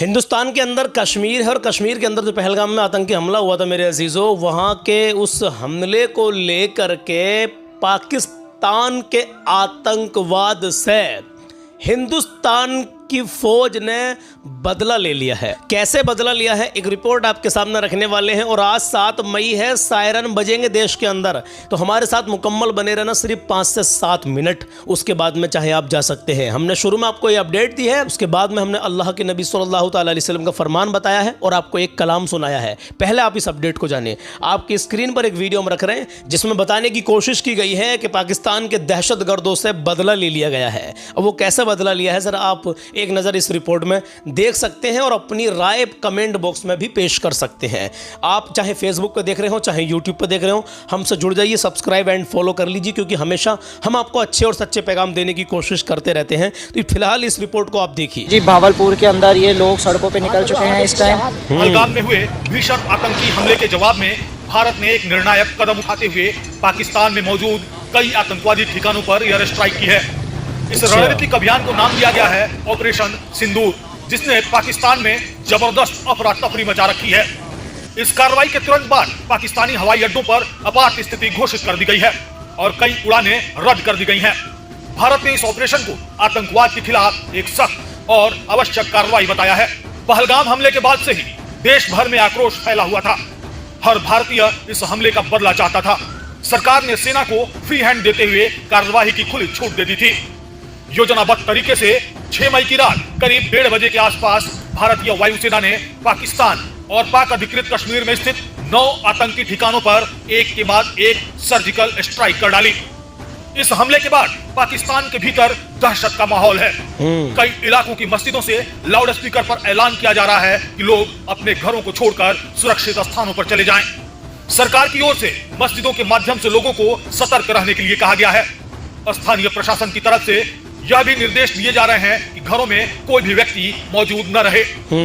हिंदुस्तान के अंदर कश्मीर है और कश्मीर के अंदर जो पहलगाम में आतंकी हमला हुआ था मेरे अजीज़ों, वहाँ के उस हमले को लेकर के पाकिस्तान के आतंकवाद से हिंदुस्तान की फौज ने बदला ले लिया है। कैसे बदला लिया है एक रिपोर्ट आपके सामने रखने वाले हैं। और आज 7 मई है, सायरन बजेंगे देश के अंदर, तो हमारे साथ मुकम्मल बने रहना, सिर्फ 5 से 7 मिनट, उसके बाद में चाहे आप जा सकते हैं। हमने शुरू में आपको ये अपडेट दी है, उसके बाद में हमने अल्लाह के नबी सल्लल्लाहु अलैहि वसल्लम का फरमान बताया है और आपको एक कलाम सुनाया है। पहले आप इस अपडेट को जानिए। आपकी स्क्रीन पर एक वीडियो हम रख रहे हैं जिसमें बताने की कोशिश की गई है कि पाकिस्तान के दहशतगर्दों से बदला ले लिया गया है। अब वो कैसे बदला लिया है, ज़रा आप एक नज़र इस रिपोर्ट में देख सकते हैं और अपनी राय कमेंट बॉक्स में भी पेश कर सकते हैं। आप चाहे फेसबुक पर देख रहे हो चाहे यूट्यूब पर देख रहे हो, हमसे जुड़ जाइए, सब्सक्राइब एंड फॉलो कर लीजिए, क्योंकि हमेशा हम आपको अच्छे और सच्चे पैगाम देने की कोशिश करते रहते हैं। तो फिलहाल इस रिपोर्ट को आप देखिए। जी, भावलपुर के अंदर ये लोग सड़कों पे निकल चुके हैं इस टाइम। पहलगाम में हुए भीषण आतंकी हमले के जवाब में भारत ने एक निर्णायक कदम उठाते हुए पाकिस्तान में मौजूद कई आतंकवादी ठिकानों पर एयर स्ट्राइक की है। इस रणनीतिक अभियान को नाम दिया गया है ऑपरेशन सिंदूर, जिसने पाकिस्तान में जबरदस्त अफरा तफरी मचा रखी है। इस कार्रवाई के तुरंत बाद पाकिस्तानी हवाई अड्डों पर आपात स्थिति घोषित कर दी गई है और कई उड़ानें रद्द कर दी गई हैं। भारत ने इस ऑपरेशन को आतंकवाद के खिलाफ एक सख्त और आवश्यक कार्रवाई बताया है। पहलगाम हमले के बाद से ही देश भर में आक्रोश फैला हुआ था। हर भारतीय इस हमले का बदला चाहता था। सरकार ने सेना को फ्री हैंड देते हुए कार्यवाही की खुली छूट दे दी थी। योजनाबद्ध तरीके से 6 मई की रात करीब 1:30 बजे के आसपास भारतीय वायुसेना ने पाकिस्तान और पाक अधिकृत कश्मीर में स्थित 9 आतंकी ठिकानों पर एक के बाद एक सर्जिकल स्ट्राइक कर डाली। इस हमले के बाद पाकिस्तान के भीतर दहशत का माहौल है। कई इलाकों की मस्जिदों से लाउड स्पीकर पर ऐलान किया जा रहा है कि लोग अपने घरों को छोड़कर सुरक्षित स्थानों पर चले जाएं। सरकार की ओर से मस्जिदों के माध्यम से लोगों को सतर्क रहने के लिए कहा गया है। स्थानीय प्रशासन की तरफ से यह भी निर्देश दिए जा रहे हैं कि घरों में कोई भी व्यक्ति मौजूद न रहे।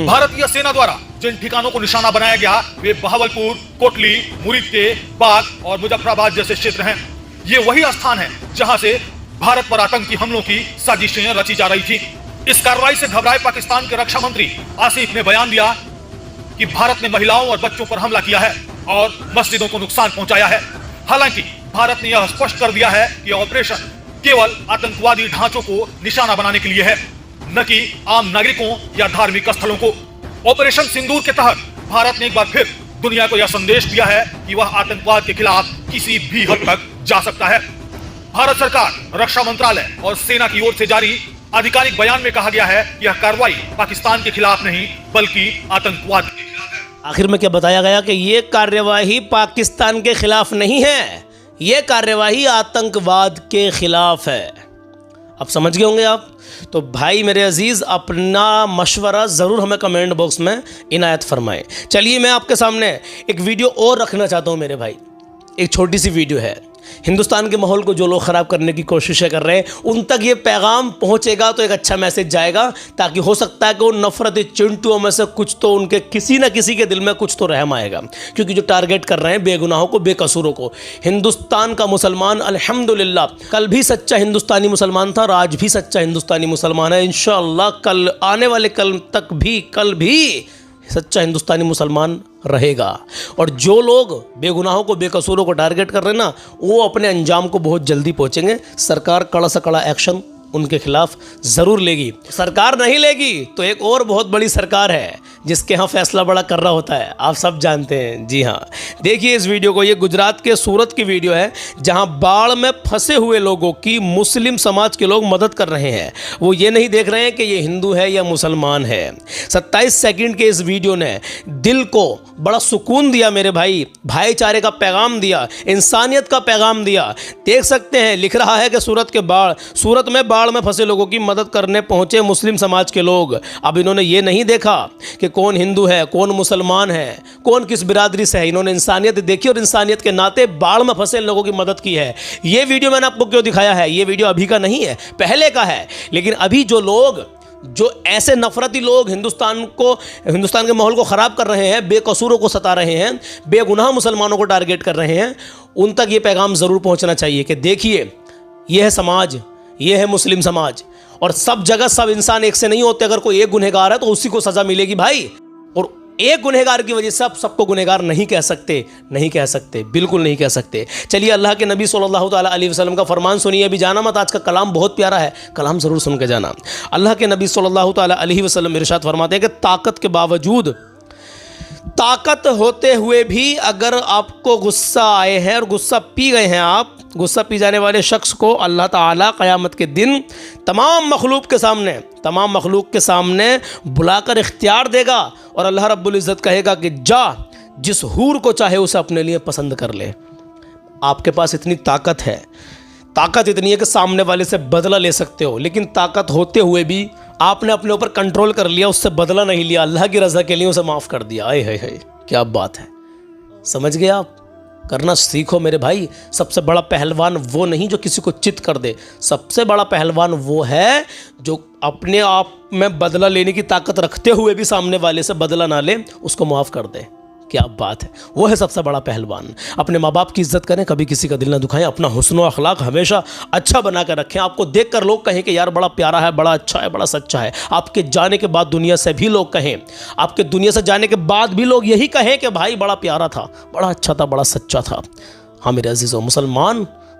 भारतीय सेना द्वारा जिन ठिकानों को निशाना बनाया गया वे बहावलपुर, कोटली, मुरीद के बाग और मुजफ्फराबाद जैसे क्षेत्र हैं। ये वही स्थान है जहां से भारत पर आतंकी हमलों की साजिशें रची जा रही थी। इस कार्रवाई से घबराए पाकिस्तान के रक्षा मंत्री आसिफ ने बयान दिया कि भारत ने महिलाओं और बच्चों पर हमला किया है और मस्जिदों को नुकसान पहुंचाया है। हालांकि भारत ने यह स्पष्ट कर दिया है कि ऑपरेशन केवल आतंकवादी ढांचों को निशाना बनाने के लिए है, न कि आम नागरिकों या धार्मिक स्थलों को। ऑपरेशन सिंदूर के तहत भारत ने एक बार फिर दुनिया को यह संदेश दिया है कि वह आतंकवाद के खिलाफ किसी भी हद तक जा सकता है। भारत सरकार, रक्षा मंत्रालय और सेना की ओर से जारी आधिकारिक बयान में कहा गया है कि यह कार्रवाई पाकिस्तान के खिलाफ नहीं बल्कि आतंकवाद के खिलाफ है। आखिर में क्या बताया गया कि ये कार्यवाही पाकिस्तान के खिलाफ नहीं है, ये कार्यवाही आतंकवाद के खिलाफ है। अब समझ गए होंगे आप। तो भाई मेरे अजीज़, अपना मशवरा ज़रूर हमें कमेंट बॉक्स में इनायत फरमाएं। चलिए मैं आपके सामने एक वीडियो और रखना चाहता हूँ मेरे भाई। एक छोटी सी वीडियो है। हिंदुस्तान के माहौल को जो लोग ख़राब करने की कोशिशें कर रहे हैं उन तक ये पैगाम पहुंचेगा तो एक अच्छा मैसेज जाएगा, ताकि हो सकता है कि वो नफरती चिंटुओं में से कुछ तो उनके किसी न किसी के दिल में कुछ तो रहम आएगा। क्योंकि जो टारगेट कर रहे हैं बेगुनाहों को, बेकसूरों को। हिंदुस्तान का मुसलमान अल्हम्दुलिल्लाह कल भी सच्चा हिंदुस्तानी मुसलमान था और आज भी सच्चा हिंदुस्तानी मुसलमान है। इंशाअल्लाह कल आने वाले कल तक भी कल भी सच्चा हिंदुस्तानी मुसलमान रहेगा। और जो लोग बेगुनाहों को, बेकसूरों को टारगेट कर रहे हैं ना, वो अपने अंजाम को बहुत जल्दी पहुंचेंगे। सरकार कड़ा से कड़ा एक्शन उनके खिलाफ ज़रूर लेगी। सरकार नहीं लेगी तो एक और बहुत बड़ी सरकार है जिसके यहाँ फैसला बड़ा कर रहा होता है, आप सब जानते हैं। जी हाँ, देखिए इस वीडियो को। ये गुजरात के सूरत की वीडियो है जहाँ बाढ़ में फंसे हुए लोगों की मुस्लिम समाज के लोग मदद कर रहे हैं। वो ये नहीं देख रहे हैं कि ये हिंदू है या मुसलमान है। 27 सेकंड के इस वीडियो ने दिल को बड़ा सुकून दिया मेरे भाई। भाईचारे का पैगाम दिया, इंसानियत का पैगाम दिया। देख सकते हैं, लिख रहा है कि सूरत में बाढ़ में फंसे लोगों की मदद करने पहुंचे मुस्लिम समाज के लोग। अब इन्होंने ये नहीं देखा कि कौन हिंदू है, कौन मुसलमान है, कौन किस बिरादरी से है। इन्होंने इंसानियत देखी और इंसानियत के नाते बाढ़ में फंसे लोगों की मदद की है। ये वीडियो मैंने आपको क्यों दिखाया है, ये वीडियो अभी का नहीं है, पहले का है। लेकिन अभी जो ऐसे नफरती लोग हिंदुस्तान के माहौल को ख़राब कर रहे हैं, बेकसूरों को सता रहे हैं, बेगुनाह मुसलमानों को टारगेट कर रहे हैं, उन तक ये पैगाम ज़रूर पहुंचना चाहिए कि देखिए ये है समाज, ये है मुस्लिम समाज और सब जगह सब इंसान एक से नहीं होते। अगर कोई एक गुनहगार है तो उसी को सजा मिलेगी भाई, और एक गुनहगार की वजह से आप सबको गुनहगार नहीं कह सकते, नहीं कह सकते, बिल्कुल नहीं कह सकते। चलिए अल्लाह के नबी सल्लल्लाहु ताला अलैहि वसल्लम का फरमान सुनिए। अभी जाना मत, आज का कलाम बहुत प्यारा है, कलाम ज़रूर सुन के जाना। अल्लाह के नबी सल्लल्लाहु ताला अलैहि वसल्लम इरशाद फरमाते हैं कि ताकत के बावजूद, ताकत होते हुए भी अगर आपको गुस्सा आए हैं और गुस्सा पी गए हैं आप, गुस्सा पी जाने वाले शख्स को अल्लाह ताला क़यामत के दिन तमाम मखलूक के सामने बुलाकर इख्तियार देगा और अल्लाह रब्बुल इज़्ज़त कहेगा कि जा, जिस हूर को चाहे उसे अपने लिए पसंद कर ले। आपके पास इतनी ताकत है, ताकत इतनी है कि सामने वाले से बदला ले सकते हो, लेकिन ताकत होते हुए भी आपने अपने ऊपर कंट्रोल कर लिया, उससे बदला नहीं लिया, अल्लाह की रज़ा के लिए उसे माफ़ कर दिया। आए हाय हाय, क्या बात है। समझ गए आप? करना सीखो मेरे भाई। सबसे बड़ा पहलवान वो नहीं जो किसी को चित कर दे, सबसे बड़ा पहलवान वो है जो अपने आप में बदला लेने की ताकत रखते हुए भी सामने वाले से बदला ना ले, उसको माफ़ कर दे। क्या बात है, वो है सबसे बड़ा पहलवान। अपने माँ बाप की इज्जत करें, कभी किसी का दिल ना दुखाएं, अपना हुस्न व अखलाक हमेशा अच्छा बना कर रखें। आपको देखकर लोग कहें कि यार बड़ा प्यारा है, बड़ा अच्छा है, बड़ा सच्चा है। आपके जाने के बाद दुनिया से भी लोग कहें, आपके दुनिया से जाने के बाद भी लोग यही कहें कि भाई बड़ा प्यारा था, बड़ा अच्छा था, बड़ा सच्चा था। हाँ मेरे अजीज़ों,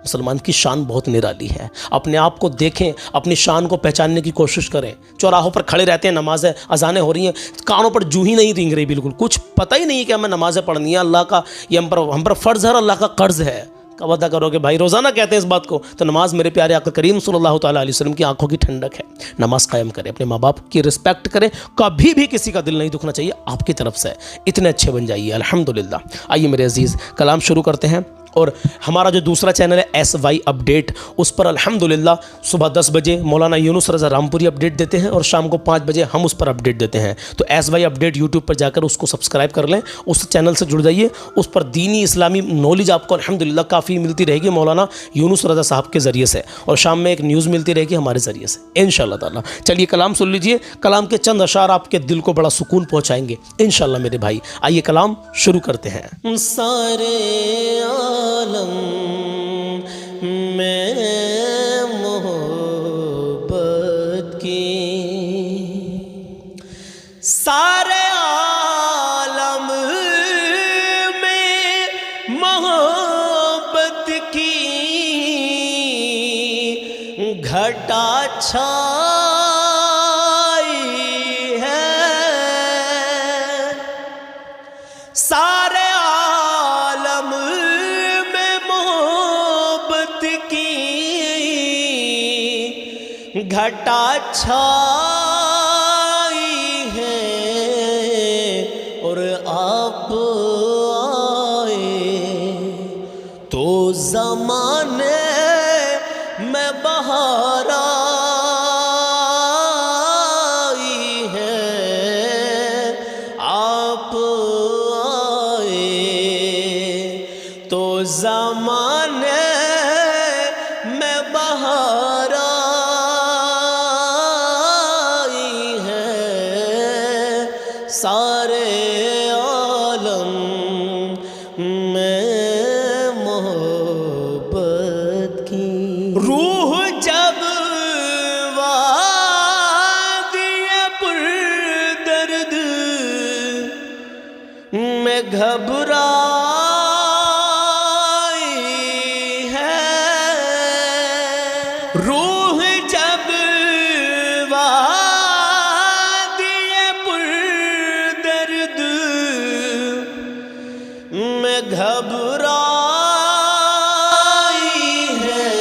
मुसलमान की शान बहुत निराली है। अपने आप को देखें, अपनी शान को पहचानने की कोशिश करें। चौराहों पर खड़े रहते हैं, नमाज़ें अजानें हो रही हैं, कानों पर जूं ही नहीं रेंग रही, बिल्कुल कुछ पता ही नहीं है कि हमें नमाज़ें पढ़नी है। अल्लाह का ये हम पर फ़र्ज़ है और अल्लाह का कर्ज़ है। कब अदा करोगे भाई? रोज़ाना कहते हैं इस बात को। तो नमाज मेरे प्यारे आका करीम सल्लल्लाहु ताला अलैहि वसल्लम की आंखों की ठंडक है। नमाज कायम करें, अपने माँ बाप की रिस्पेक्ट करें, कभी भी किसी का दिल नहीं दुखना चाहिए आपकी तरफ से। इतने अच्छे बन जाइए अल्हम्दुलिल्लाह। आइए मेरे अजीज़, कलाम शुरू करते हैं। और हमारा जो दूसरा चैनल है SY अपडेट, उस पर अल्हम्दुलिल्लाह सुबह 10 बजे मौलाना यूनुस रज़ा रामपुरी अपडेट देते हैं और शाम को 5 बजे हम उस पर अपडेट देते हैं। तो SY अपडेट यूट्यूब पर जाकर उसको सब्सक्राइब कर लें, उस चैनल से जुड़ जाइए। उस पर दीनी इस्लामी नॉलेज आपको अल्हम्दुलिल्लाह काफ़ी मिलती रहेगी मौलाना यूनुस रज़ा साहब के ज़रिए से, और शाम में एक न्यूज़ मिलती रहेगी हमारे ज़रिए से इंशाअल्लाह ताला। चलिए कलाम सुन लीजिए। कलाम के चंद अशार आपके दिल को बड़ा सुकून पहुँचाएंगे इंशाअल्लाह मेरे भाई। आइए कलाम शुरू करते हैं। सारे आलम में मोहब्बत की, सारे आलम में मोहब्बत की घटा छाई है। सारे आलम में मोहब्बत की घटा छाई है, और आप आए तो ज़माने में बहार आई है। आप तो ज़माने में बहार आई है। सारे आलम में मोहब्बत की रूह जब वादिए पुरदर्द में घबरा रूह जब वादिए पुरदर्द में घबराई है,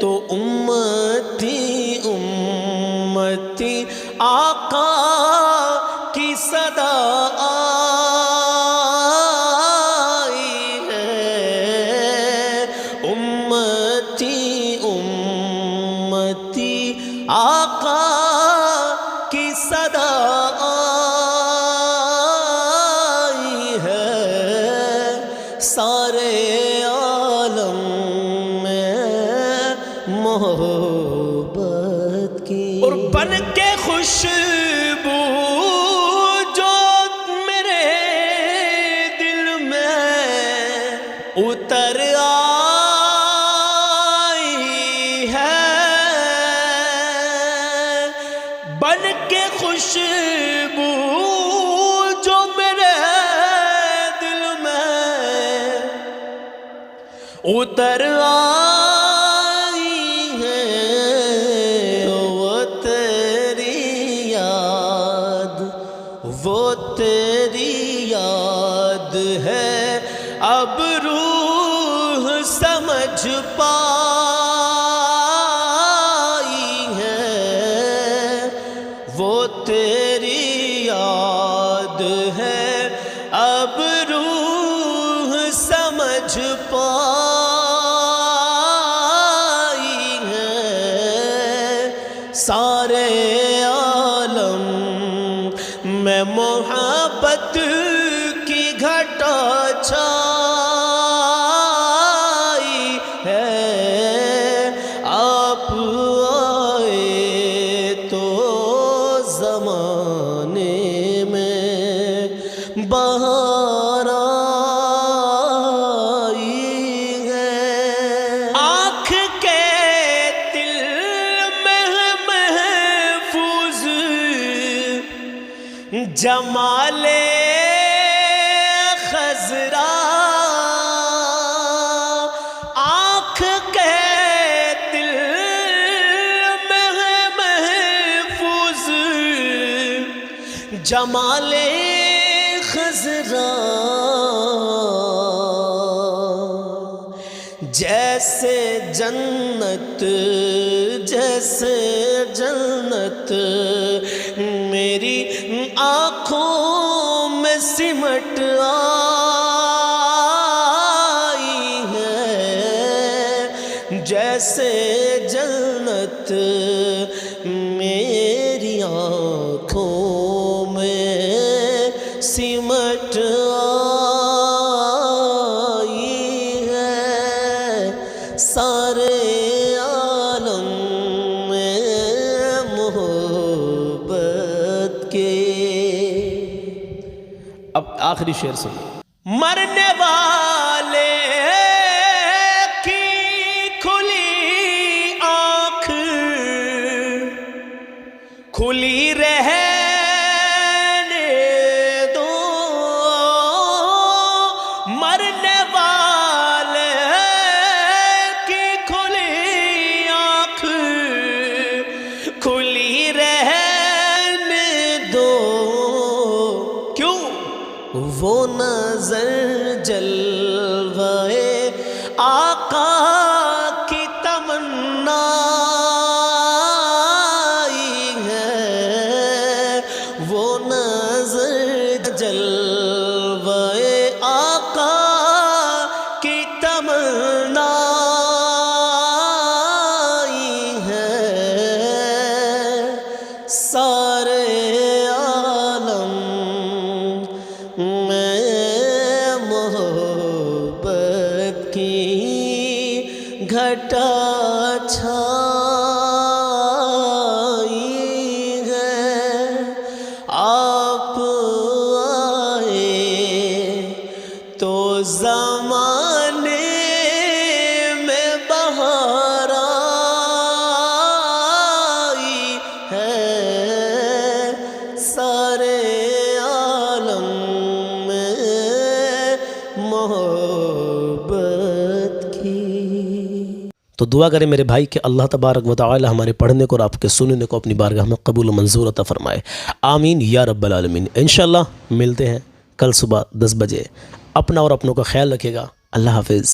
तो उम्मती आका की सदा आई है। उम्मती आका की सदा आई है। सारे आलम में मोहब्बत की, और बन के खुशबू जो मेरे दिल में उतर आई है। उतर आई है वो तेरी याद, वो तेरी याद है अब रूह समझ पाई है, वो तेरी याद है अब रूह समझ पाई है। सारे आलम में मोहब्बत की घटा छाई है, आप आए तो ज़माने में बहार आई है। आँख के तिल में महफूज जमाले खज़रा, आँख के तिल में महफूज जमाले खज़रा, जैसे जन्नत जैसे जन्नत मेरी आँखों में सिमट आई है, जैसे जन्नत मेरी आँखों में सिमट आई है। सारे आलम में मोहब्बत के। अब आखिरी शेर सुनिए। मरने वाले की खुली आँख खुली रहने दो, मरने वाले की खुली आँख खुली रहने दो। क्यों? वो नजर जलवाए आका की तमन्ना आई है, वो नजर जलवाए आका की तमन्ना आई है। सारे आलम में मोहब्बत की घटा छाई है, आप आए तो ज़माने में बहार आई है। सारे आलम में मोहब्बत की। तो दुआ करें मेरे भाई कि अल्लाह तबारक व तआला हमारे पढ़ने को और आपके सुनने को अपनी बारगाह में कबूल मंजूर अता फरमाए। आमीन या रब्बल आलमीन। इंशाअल्लाह मिलते हैं कल सुबह 10 बजे। अपना और अपनों का ख्याल रखिएगा। अल्लाह हाफिज़।